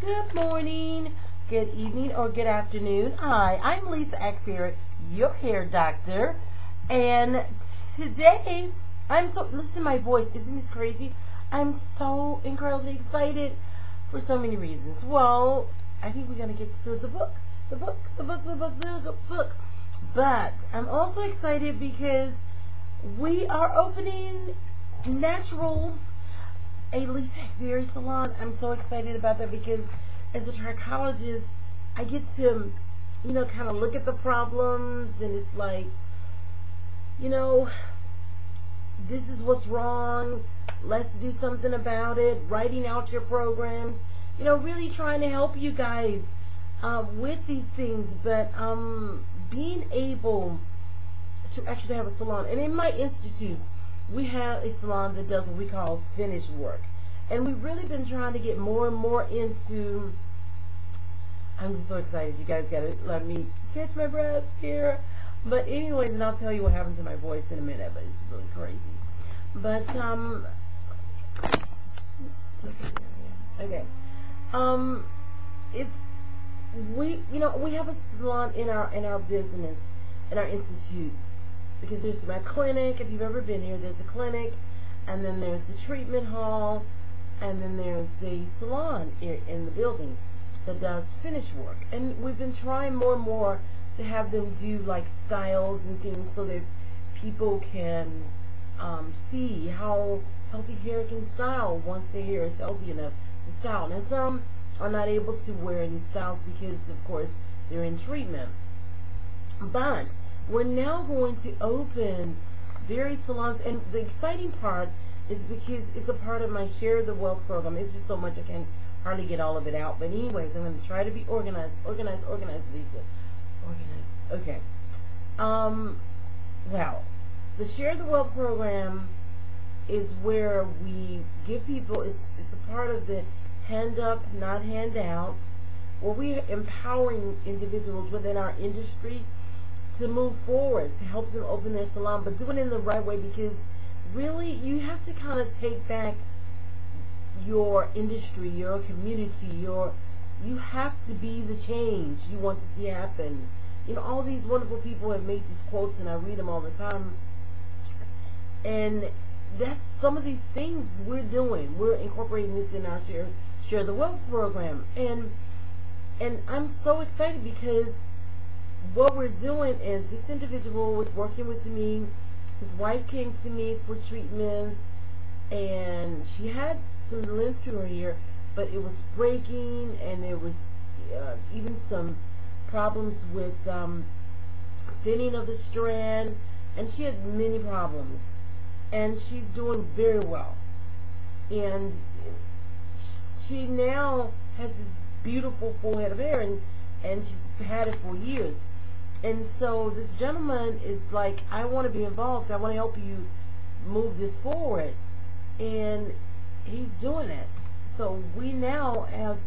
Good morning, good evening, or good afternoon. Hi, I'm Lisa Ackbeard, your hair doctor. And today, listen to my voice, isn't this crazy? I'm so incredibly excited for so many reasons. Well, I think we're going to get to the book. But I'm also excited because we are opening Naturals, a Lisa Ackbeard salon. I'm so excited about that because as a trichologist, I get to, kind of look at the problems, and it's like, this is what's wrong. Let's do something about it. Writing out your programs, really trying to help you guys with these things. But being able to actually have a salon, and in my institute, we have a salon that does what we call finish work. And we've really been trying to get more and more into, I'm just so excited. You guys got to let me catch my breath here. But anyways, and I'll tell you what happened to my voice in a minute, but it's really crazy. But, okay. We have a salon in our business, in our institute. Because there's my clinic, if you've ever been here, there's a clinic, and then there's the treatment hall, and then there's a salon in the building that does finish work. And we've been trying more and more to have them do like styles and things so that people can see how healthy hair can style once their hair is healthy enough to style. Now some are not able to wear any styles because, of course, they're in treatment. But we're now going to open various salons, and the exciting part is because it's a part of my Share the Wealth program. It's just so much I can hardly get all of it out. But anyways, I'm going to try to be organized, Lisa. Organized. Okay. Well, the Share the Wealth program is where we give people, it's a part of the hand up, not hand out, where we are empowering individuals within our industry to move forward, to help them open their salon, but do it in the right way, because really you have to kind of take back your industry, your community, you have to be the change you want to see happen. All these wonderful people have made these quotes, and I read them all the time, and that's some of these things we're doing. We're incorporating this in our Share the Wealth program, and I'm so excited because what we're doing is this individual was working with me. His wife came to me for treatments, and she had some lymph through her hair, but it was breaking, and there was even some problems with thinning of the strand, and she had many problems. And she's doing very well. And she now has this beautiful full head of hair, and she's had it for years. And so this gentleman is like, I want to be involved. I want to help you move this forward. And he's doing it. So we now have,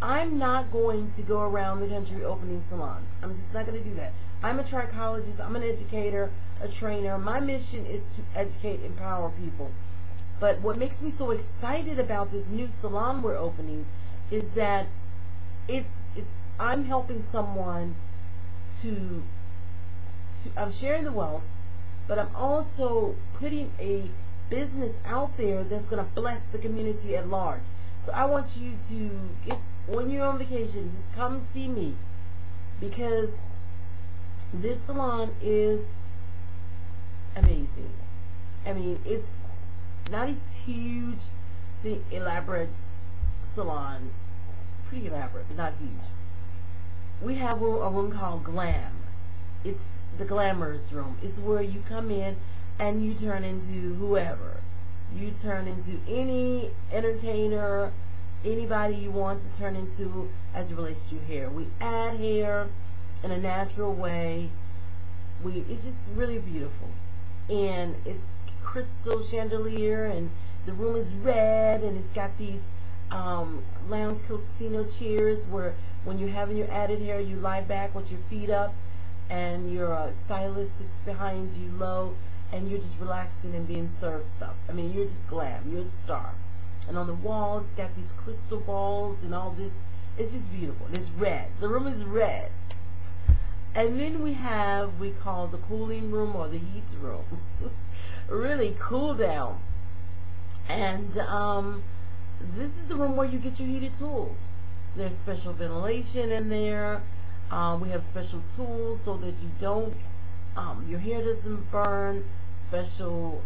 I'm not going to go around the country opening salons. I'm just not going to do that. I'm a trichologist. I'm an educator, a trainer. My mission is to educate, empower people. But what makes me so excited about this new salon we're opening is that I'm helping someone I'm sharing the wealth, but I'm also putting a business out there that's going to bless the community at large. So I want you to, when you're on vacation, just come see me, because this salon is amazing. I mean, it's not a huge, elaborate salon, pretty elaborate, but not huge. We have a room called Glam. It's the glamorous room. It's where you come in and you turn into whoever. You turn into any entertainer, anybody you want to turn into as it relates to hair. We add hair in a natural way. It's just really beautiful. And it's crystal chandelier, and the room is red, and it's got these lounge casino chairs where when you're having your added hair, you lie back with your feet up, and your stylist sits behind you low, and you're just relaxing and being served stuff. I mean, you're just glam. You're a star. And on the wall, it's got these crystal balls and all this. It's just beautiful. And it's red. The room is red. And then we call the cooling room or the heat room. Really cool down. And this is the room where you get your heated tools. There's special ventilation in there. We have special tools so that you don't, your hair doesn't burn. Special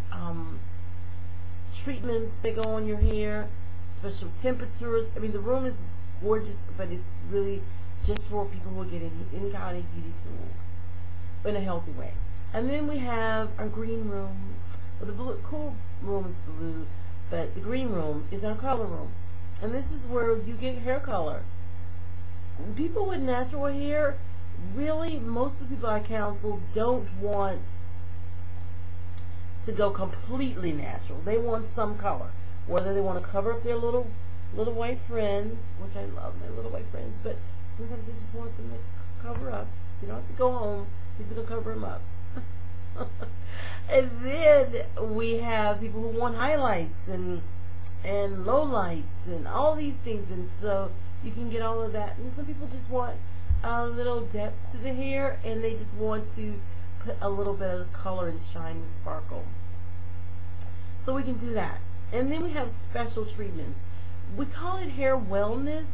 treatments that go on your hair. Special temperatures. I mean, the room is gorgeous, but it's really just for people who are getting any kind of heated tools in a healthy way. And then we have our green room. Well, the cool room is blue, but the green room is our color room. And this is where you get hair color. People with natural hair, really, most of the people I counsel don't want to go completely natural. They want some color. Whether they want to cover up their little white friends, which I love my little white friends, but sometimes I just want them to cover up. You don't have to go home. He's going to cover them up. And then we have people who want highlights and low lights and all these things, and so you can get all of that. And some people just want a little depth to the hair, and they just want to put a little bit of color and shine and sparkle. So we can do that. And then we have special treatments. We call it hair wellness.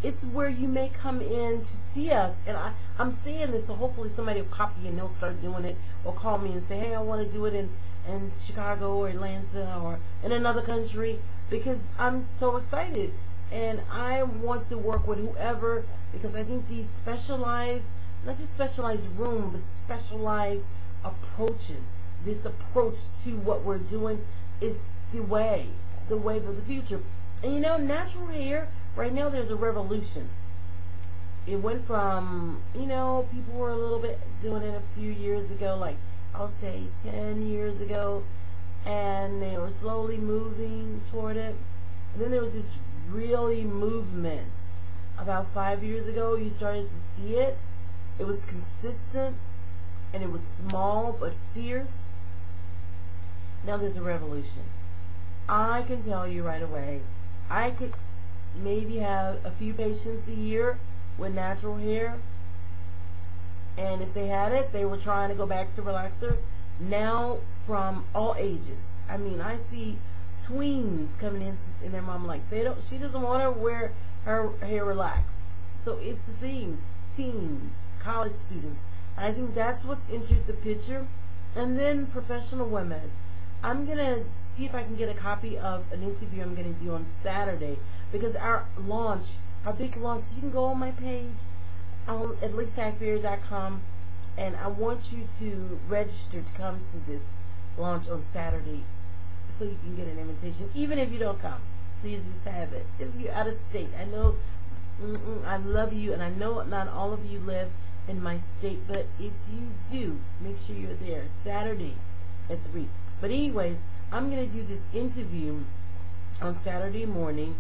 It's where you may come in to see us, and I'm saying this so hopefully somebody will copy and they'll start doing it, or call me and say, hey, I want to do it in Chicago or Atlanta or in another country, because I'm so excited and I want to work with whoever, because I think these specialized, not just specialized room, but specialized approaches, this approach to what we're doing is the way of the future. And you know, natural hair, right now there's a revolution. It went from, you know, people were a little bit doing it a few years ago, like I'll say 10 years ago, and they were slowly moving toward it. And then there was this really movement. About 5 years ago, you started to see it. It was consistent, and it was small but fierce. Now there's a revolution. I can tell you right away, I could maybe have a few patients a year with natural hair, and if they had it, they were trying to go back to relaxer. Now from all ages. I mean, I see tweens coming in their mom like she doesn't want to wear her hair relaxed. So it's a thing. Teens, college students. And I think that's what's entered the picture. And then professional women. I'm going to see if I can get a copy of an interview I'm going to do on Saturday, because our launch, our big launch, you can go on my page at lisahackberry.com, and I want you to register to come to this launch on Saturday so you can get an invitation, even if you don't come. So you just have it. If you're out of state, I know I love you, and I know not all of you live in my state, but if you do, make sure you're there. It's Saturday at 3. But anyways, I'm going to do this interview on Saturday morning,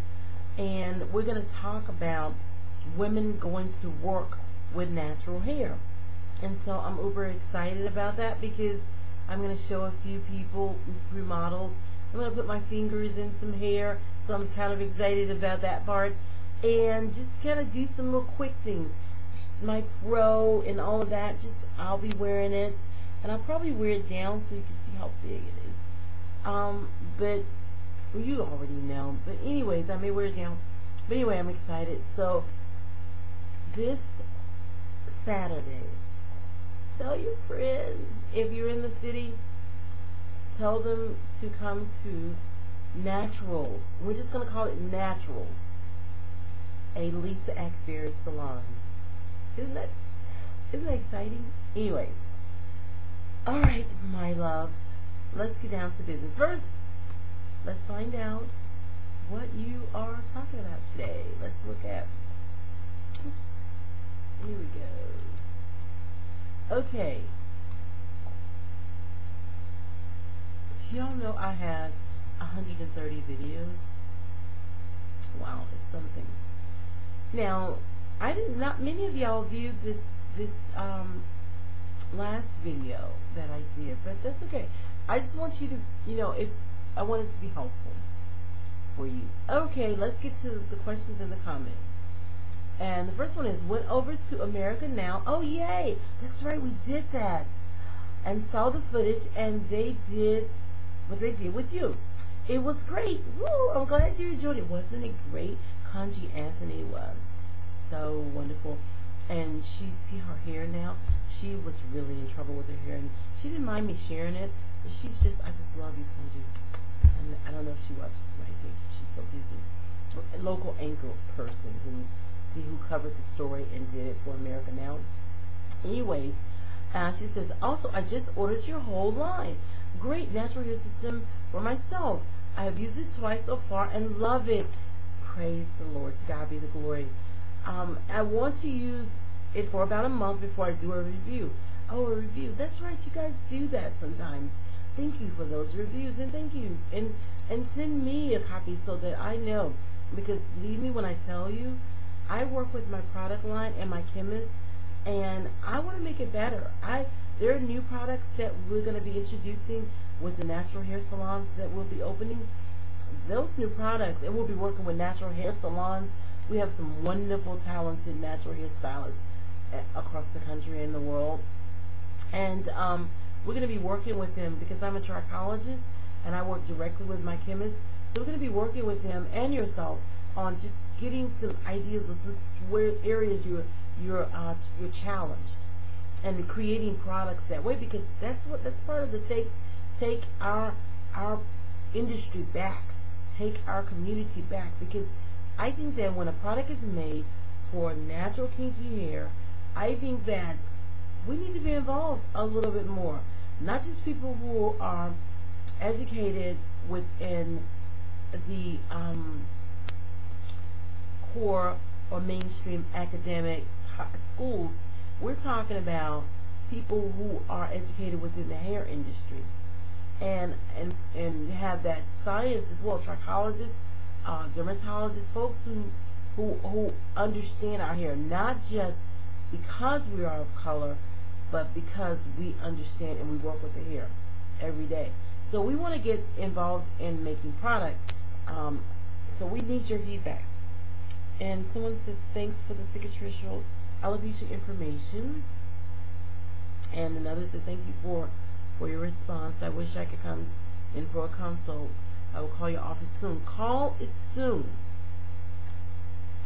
and we're going to talk about women going to work with natural hair. And so I'm uber excited about that, because I'm going to show a few people, models. I'm going to put my fingers in some hair, so I'm kind of excited about that part. And just kind of do some little quick things. My fro and all of that, I'll be wearing it. And I'll probably wear it down so you can see how big it is. But well, you already know. But anyways, I may wear it down. But anyway, I'm excited. So this Saturday, tell your friends, if you're in the city, tell them to come to Naturals. We're just going to call it Naturals, a Lisa Ackberry salon. Isn't that exciting? Anyways, all right, my loves, let's get down to business. First, let's find out what you are talking about today. Let's look at, oops, here we go. Okay. Do y'all know I had 130 videos? Wow, it's something. Now, not many of y'all viewed this last video that I did, but that's okay. I just want you to, if I want it to be helpful. for you. Okay, let's get to the questions in the comment. And the first one is, went over to America Now. Oh, yay! That's right, we did that. And saw the footage, and they did what they did with you. It was great. Woo! I'm glad you enjoyed it. Wasn't it great? Kanji Anthony was so wonderful. And see her hair now. She was really in trouble with her hair, and she didn't mind me sharing it. But I just love you, Kanji. And I don't know if she watches my dates. She's so busy. A local anchor person who covered the story and did it for America Now. Anyways, she says, also, I just ordered your whole line. Great natural hair system for myself. I have used it twice so far and love it. Praise the Lord. To God be the glory. I want to use it for about a month before I do a review. Oh, a review. That's right. You guys do that sometimes. Thank you for those reviews, and thank you. And send me a copy so that I know. Because believe me when I tell you, I work with my product line and my chemist, and I want to make it better. There are new products that we're going to be introducing with the natural hair salons that we'll be opening. Those new products, and we'll be working with natural hair salons. We have some wonderful, talented natural hair stylists across the country and the world. And we're going to be working with them because I'm a trichologist and I work directly with my chemist. So we're going to be working with them and yourself on just getting some ideas of some areas you're challenged, and creating products that way, because that's part of the take our industry back, take our community back. Because I think that when a product is made for natural kinky hair, I think that we need to be involved a little bit more. Not just people who are educated within the core or mainstream academic schools. We're talking about people who are educated within the hair industry and have that science as well. Trichologists, dermatologists, folks who understand our hair, not just because we are of color, but because we understand and we work with the hair every day. So we want to get involved in making product. So we need your feedback. And someone says, thanks for the cicatricial alopecia information. And another said, thank you for your response. I wish I could come in for a consult. I will call your office soon. Call it soon.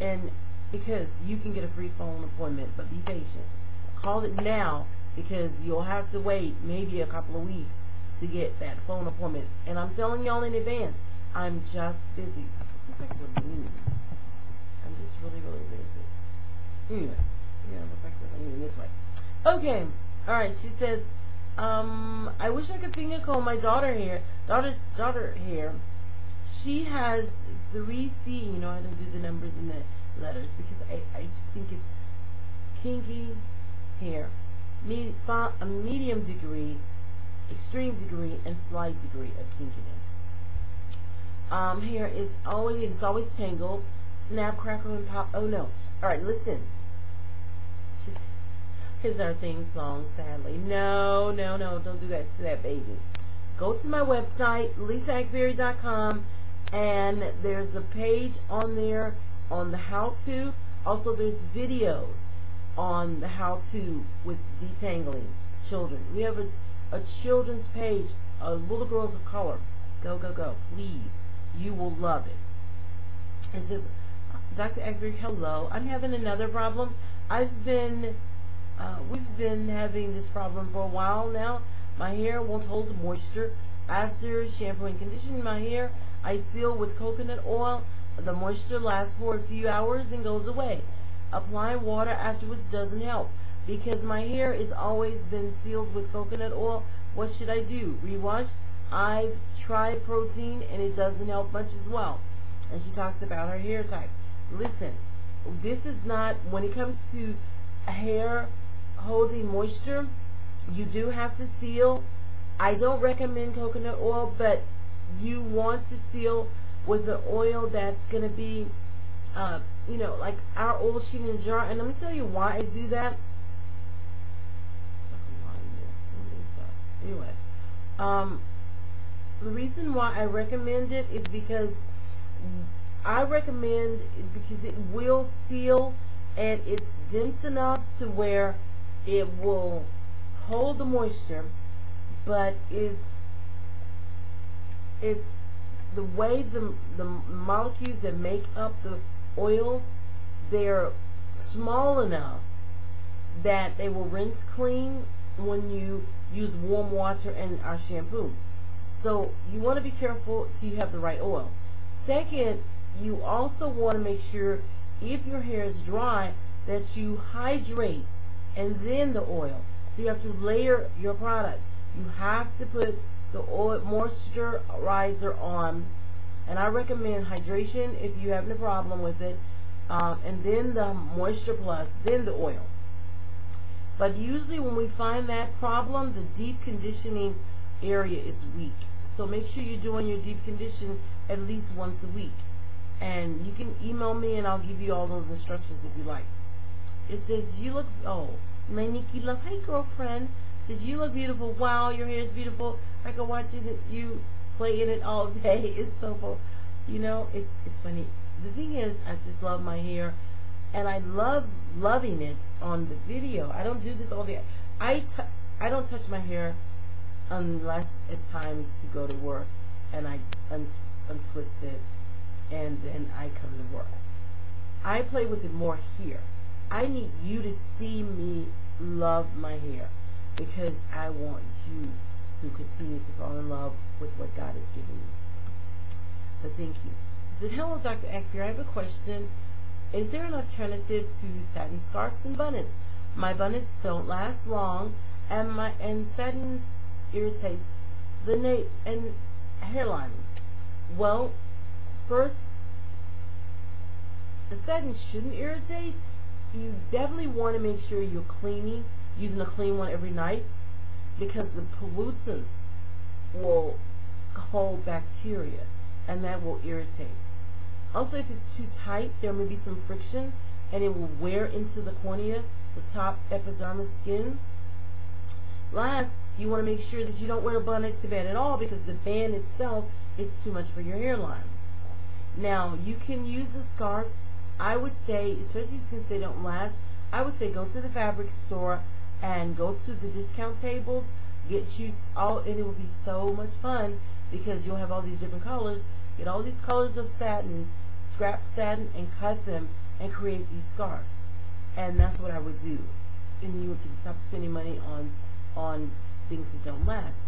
And because you can get a free phone appointment, but be patient. Call it now, because you'll have to wait maybe a couple of weeks to get that phone appointment. And I'm telling y'all in advance, I'm just busy. This looks like we're mean. I'm just really, really busy. Anyways, yeah, it looks like we're leaning this way. Okay, alright, she says, I wish I could finger comb my daughter's hair. She has 3C, you know, I don't do the numbers and the letters because I just think it's kinky hair. A medium degree, extreme degree, and slight degree of kinkiness. Hair is always tangled, snap, crackle, and pop. Oh no! All right, listen. Here's our theme song. Sadly, no, don't do that to that baby. Go to my website, LisaAkberry.com, and there's a page on there on the how-to. Also, there's videos on the how-to with detangling children. We have a children's page, little girls of color. Go, please. You will love it. It says, Dr. Akberry, hello. I'm having another problem. We've been having this problem for a while now. My hair won't hold moisture. After shampoo and conditioning my hair, I seal with coconut oil. The moisture lasts for a few hours and goes away. Applying water afterwards doesn't help because my hair has always been sealed with coconut oil. What should I do? Rewash? I've tried protein and it doesn't help much as well. And she talks about her hair type. Listen, this is not, when it comes to hair holding moisture, you do have to seal. I don't recommend coconut oil, but you want to seal with an oil that's going to be, you know, like our oil sheet in a jar. And let me tell you why I do that. Anyway, the reason why I recommend it is because I recommend it because it will seal, and it's dense enough to where it will hold the moisture, but it's the way the molecules that make up the oils, they're small enough that they will rinse clean when you use warm water and our shampoo. So you want to be careful so you have the right oil. Second, you also want to make sure if your hair is dry that you hydrate and then the oil. So you have to layer your product. You have to put the oil moisturizer on, and I recommend hydration if you're having a problem with it, and then the Moisture Plus, then the oil. But usually when we find that problem, the deep conditioning area is weak. So make sure you're doing your deep condition at least once a week. And you can email me and I'll give you all those instructions if you like. It says, you look, oh, my Nikki love, hey girlfriend. It says, you look beautiful. Wow, your hair is beautiful. I can watch it, you play in it all day. It's so fun. You know, it's funny. The thing is, I just love my hair. And I love loving it on the video. I don't do this all day. I don't touch my hair unless it's time to go to work, and I just untwist it, and then I come to work. I play with it more here. I need you to see me love my hair because I want you to continue to fall in love with what God has given you. But thank you. I said, hello, Dr. Akbir. I have a question. Is there an alternative to satin scarves and bonnets? My bonnets don't last long, and satin irritates the nape and hairline. Well, first, the satin shouldn't irritate. You definitely want to make sure you're using a clean one every night, because the pollutants will hold bacteria, and that will irritate. Also, if it's too tight, there may be some friction, and it will wear into the cornea, the top epidermis skin. Last, you want to make sure that you don't wear a bonnet to bed at all, because the band itself is too much for your hairline. Now, you can use a scarf. I would say, especially since they don't last, I would say go to the fabric store and go to the discount tables, get you all, and it will be so much fun because you'll have all these different colors. Get all these colors of satin, scrap satin, and cut them and create these scarves. And that's what I would do. And you can stop spending money on things that don't last.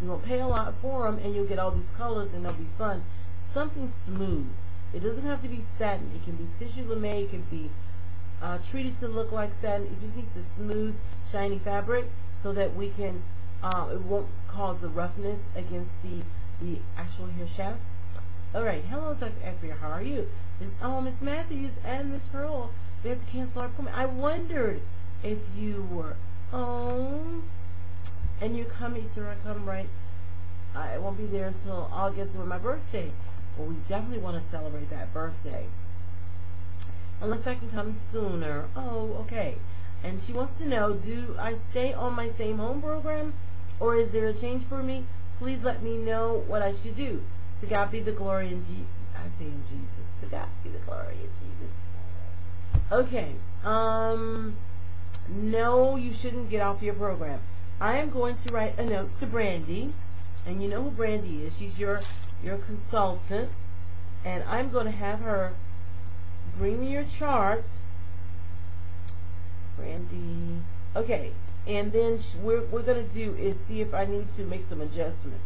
You won't pay a lot for them, and you'll get all these colors, and they'll be fun. Something smooth. It doesn't have to be satin. It can be tissue lame. It can be treated to look like satin. It just needs a smooth, shiny fabric so that we can, it won't cause the roughness against the actual hair shaft. Alright, hello Dr. Akbir, how are you? Miss Matthews and Miss Pearl, we had to cancel our appointment. I wondered if you were home and you're coming, sir. I come right. I won't be there until August with my birthday. But we definitely want to celebrate that birthday. Unless I can come sooner. Oh, okay. And she wants to know, do I stay on my same home program, or is there a change for me? Please let me know what I should do. To God be the glory in Jesus. I say in Jesus. To God be the glory in Jesus. Okay. No, you shouldn't get off your program. I am going to write a note to Brandy, and you know who Brandy is. She's your consultant, and I'm going to have her bring me your chart. Brandy. Okay, and then we're going to do is see if I need to make some adjustments.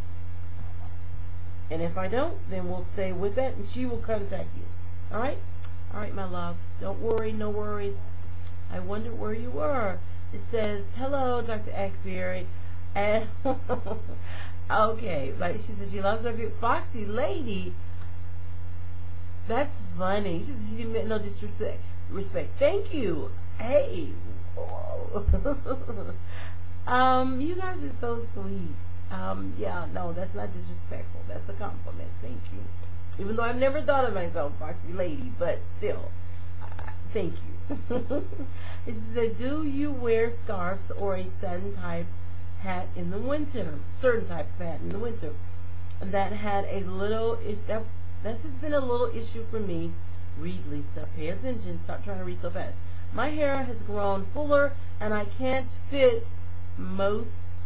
And if I don't, then we'll stay with that, and she will contact you. All right? All right, my love. Don't worry, no worries. I wondered where you were. It says, hello, Dr. Akbir. And, okay, like she said, she loves her Foxy Lady. That's funny. She said she didn't no disrespect. Thank you. Hey. You guys are so sweet. Yeah, no, that's not disrespectful. That's a compliment. Thank you. Even though I've never thought of myself Foxy Lady, but still, thank you. It says, do you wear scarves or a certain type hat in the winter? Certain type of hat in the winter. And that had a little, that this has been a little issue for me. Read, Lisa. Pay attention. Stop trying to read so fast. My hair has grown fuller, and I can't fit most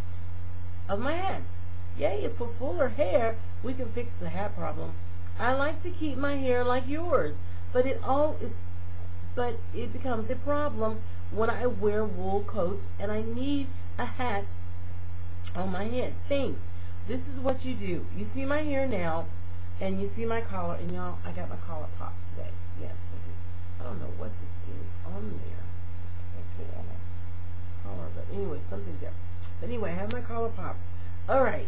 of my hats. Yay, for fuller hair, we can fix the hat problem. I like to keep my hair like yours, but it becomes a problem when I wear wool coats and I need a hat on my head. Thanks. This is what you do. You see my hair now, and you see my collar, and y'all, I got my collar popped today. Yes, I do. I don't know what this is on there. I put it on my collar, but anyway, something's there. But anyway, I have my collar popped. All right.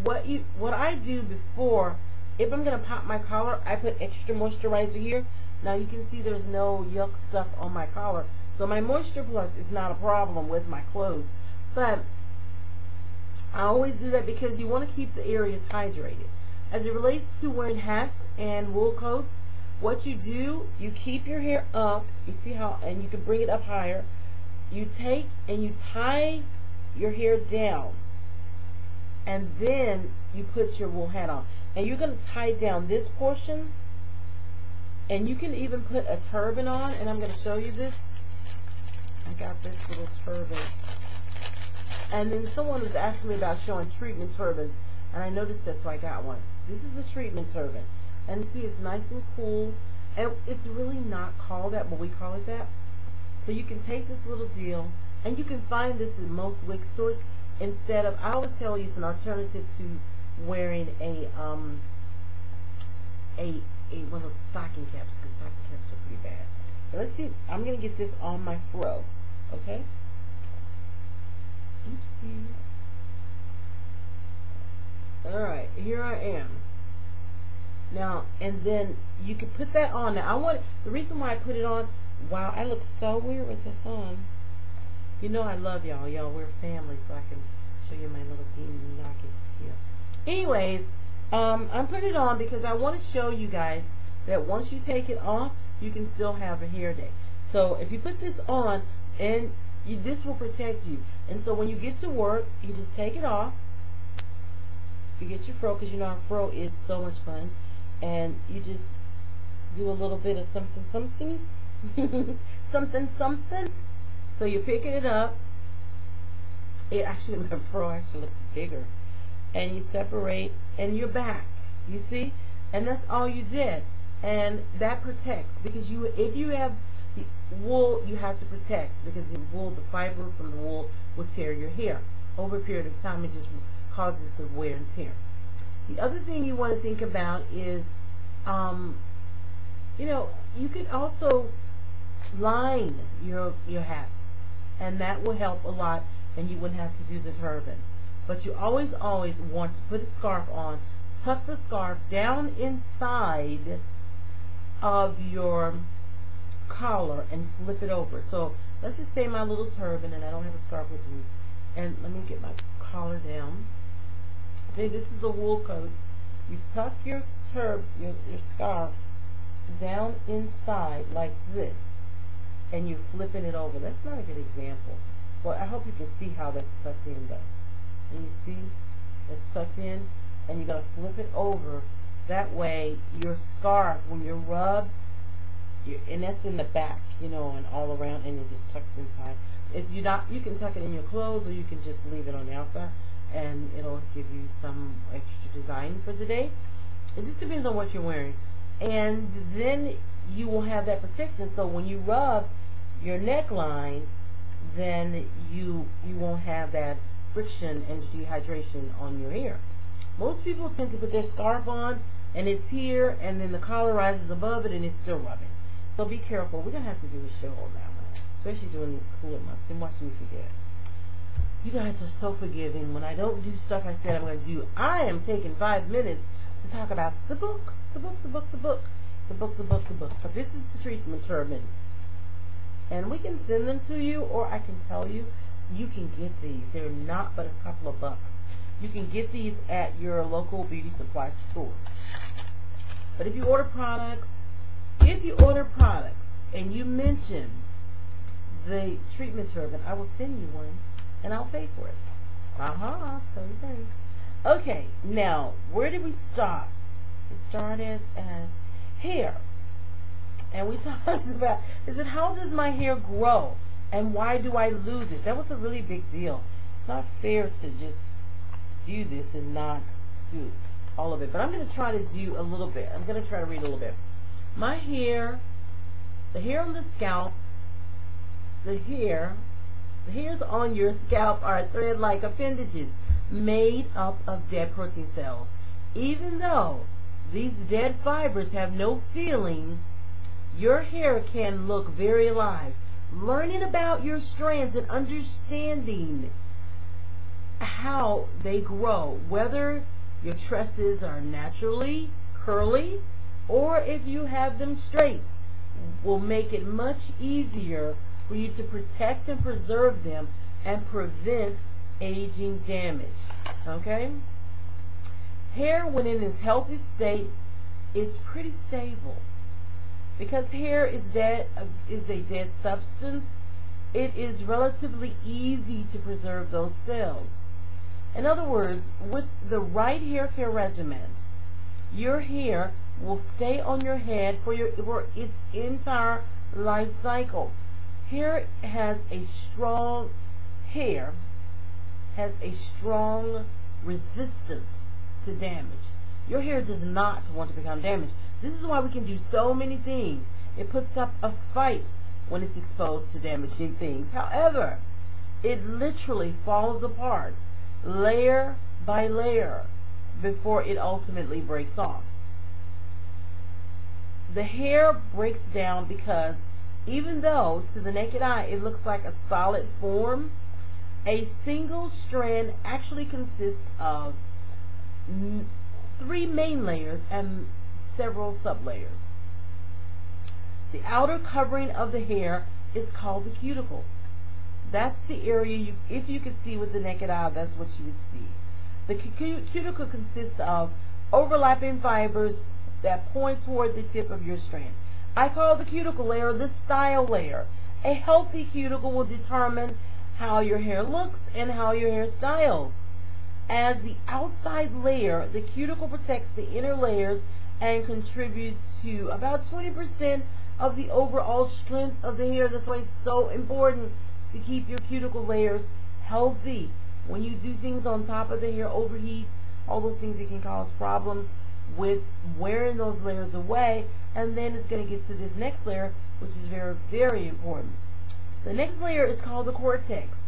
What I do before, if I'm gonna pop my collar, I put extra moisturizer here. Now you can see there's no yuck stuff on my collar, so my Moisture Plus is not a problem with my clothes. But I always do that because you want to keep the areas hydrated. As it relates to wearing hats and wool coats, what you do, you keep your hair up. You see how, and you can bring it up higher. You take and you tie your hair down, and then you put your wool hat on. And you're going to tie down this portion, and you can even put a turban on, and I'm going to show you this. I got this little turban. And then someone was asking me about showing treatment turbans, and I noticed that, so I got one. This is a treatment turban. And see, it's nice and cool, and it's really not called that, but we call it that. So you can take this little deal, and you can find this in most wig stores instead of, I always tell you, it's an alternative to wearing a one of those stocking caps, because stocking caps are pretty bad. But let's see, I'm going to get this on my fro, okay? Oopsie. Alright, here I am. Now, and then you can put that on. Now, the reason why I put it on, wow, I look so weird with this on. You know I love y'all. Y'all, we're family, so I can show you my little beanie knocket here. Anyways, I'm putting it on because I want to show you guys that once you take it off, you can still have a hair day. So if you put this on, and this will protect you. And so when you get to work, you just take it off. You get your fro, because you know our fro is so much fun. And you just do a little bit of something, something. something, something. So you're picking it up. It actually, my fro actually looks bigger. And you separate, and you're back. You see? And that's all you did. And that protects, because if you have the wool, you have to protect, because the wool, the fiber from the wool will tear your hair. Over a period of time, it just causes the wear and tear. The other thing you want to think about is, you know, you could also line your hats, and that will help a lot, and you wouldn't have to do the turban. But you always want to put a scarf on, tuck the scarf down inside of your collar and flip it over. So let's just say my little turban, and I don't have a scarf with me, and let me get my collar down. Say this is a wool coat. You tuck your scarf down inside like this, and you're flipping it over. That's not a good example, but I hope you can see how that's tucked in though. And you see it's tucked in, and you're going to flip it over. That way your scarf, when you rub, and that's in the back, you know, and all around, and it just tucks inside. If you're not, you can tuck it in your clothes, or you can just leave it on the outside, and it'll give you some extra design for the day. It just depends on what you're wearing. And then you will have that protection, so when you rub your neckline, then you won't have that friction and dehydration on your hair. Most people tend to put their scarf on, and it's here, and then the collar rises above it, and it's still rubbing. So be careful. We're going to have to do a show on that one, especially during these cooler months, and watch me forget. You guys are so forgiving. When I don't do stuff I said I'm going to do, I am taking 5 minutes to talk about the book, the book, the book, the book, the book, the book, the book. But this is the treatment turban. And we can send them to you, or I can tell you, you can get these. They're not but a couple of bucks. You can get these at your local beauty supply store. But if you order products, and you mention the treatment turban, I will send you one, and I'll pay for it. Tell you thanks. Okay, now, where did we stop? It started as hair. And we talked about, is it how does my hair grow? And why do I lose it? That was a really big deal. It's not fair to just do this and not do all of it. But I'm going to try to do a little bit. I'm going to try to read a little bit. My hair, the hair on the scalp, the hairs on your scalp are thread-like appendages made up of dead protein cells. Even though these dead fibers have no feeling, your hair can look very alive. Learning about your strands and understanding how they grow, whether your tresses are naturally curly or if you have them straight, will make it much easier for you to protect and preserve them and prevent aging damage. Okay? Hair, when in its healthy state, is pretty stable. Because hair is a dead substance, it is relatively easy to preserve those cells. In other words, with the right hair care regimen, your hair will stay on your head for its entire life cycle. Hair has a strong resistance to damage. Your hair does not want to become damaged. This is why we can do so many things. It puts up a fight when it's exposed to damaging things. However, it literally falls apart layer by layer before it ultimately breaks off. The hair breaks down because even though to the naked eye it looks like a solid form, a single strand actually consists of 3 main layers and several sublayers. The outer covering of the hair is called the cuticle. That's the area, if you could see with the naked eye, that's what you would see. The cuticle consists of overlapping fibers that point toward the tip of your strand. I call the cuticle layer the style layer. A healthy cuticle will determine how your hair looks and how your hair styles. As the outside layer, the cuticle protects the inner layers and contributes to about 20% of the overall strength of the hair. That's why it's so important to keep your cuticle layers healthy. When you do things on top of the hair, overheat, all those things, it can cause problems with wearing those layers away. And then it's going to get to this next layer, which is very, very important. The next layer is called the cortex.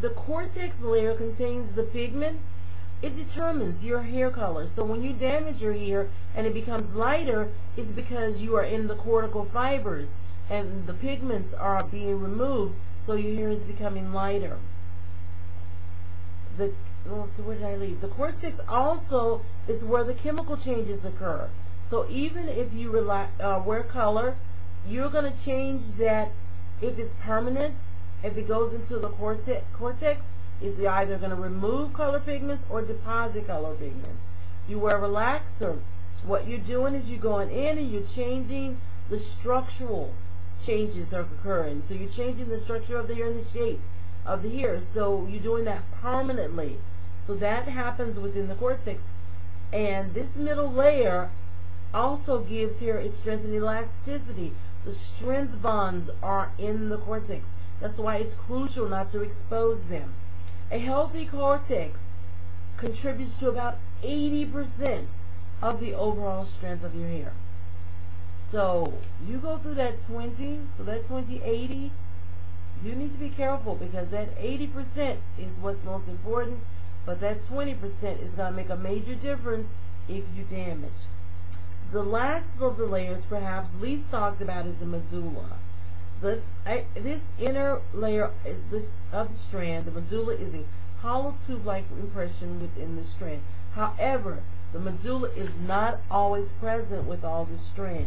The cortex layer contains the pigment. It determines your hair color. So when you damage your hair and it becomes lighter, it's because you are in the cortical fibers and the pigments are being removed, so your hair is becoming lighter. Where did I leave? The cortex also is where the chemical changes occur. So even if you wear color, you're going to change that. If it's permanent, if it goes into the cortex, is either going to remove color pigments or deposit color pigments. You wear relaxer, what you're doing is you're going in and you're changing the structural changes that are occurring. So you're changing the structure of the hair and the shape of the hair. So you're doing that permanently. So that happens within the cortex. And this middle layer also gives hair its strength and elasticity. The strength bonds are in the cortex. That's why it's crucial not to expose them. A healthy cortex contributes to about 80% of the overall strength of your hair. So you go through that 20, so that 20-80, you need to be careful because that 80% is what's most important, but that 20% is going to make a major difference if you damage. The last of the layers, perhaps least talked about, is the medulla. This inner layer of the strand, the medulla, is a hollow tube-like impression within the strand. However, the medulla is not always present with all the strand,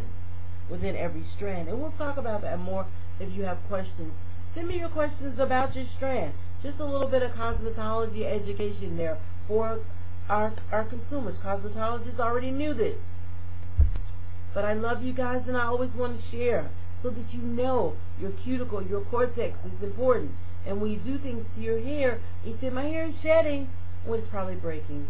within every strand. And we'll talk about that more if you have questions. Send me your questions about your strand. Just a little bit of cosmetology education there for our consumers. Cosmetologists already knew this. But I love you guys and I always want to share so that you know your cuticle, your cortex is important. And when you do things to your hair, you say, my hair is shedding, well, it's probably breaking.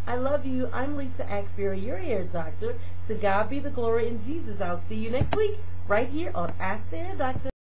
I love you. I'm Lisa Ackberry, your hair doctor. To God be the glory in Jesus. I'll see you next week right here on Ask the Hair Doctor.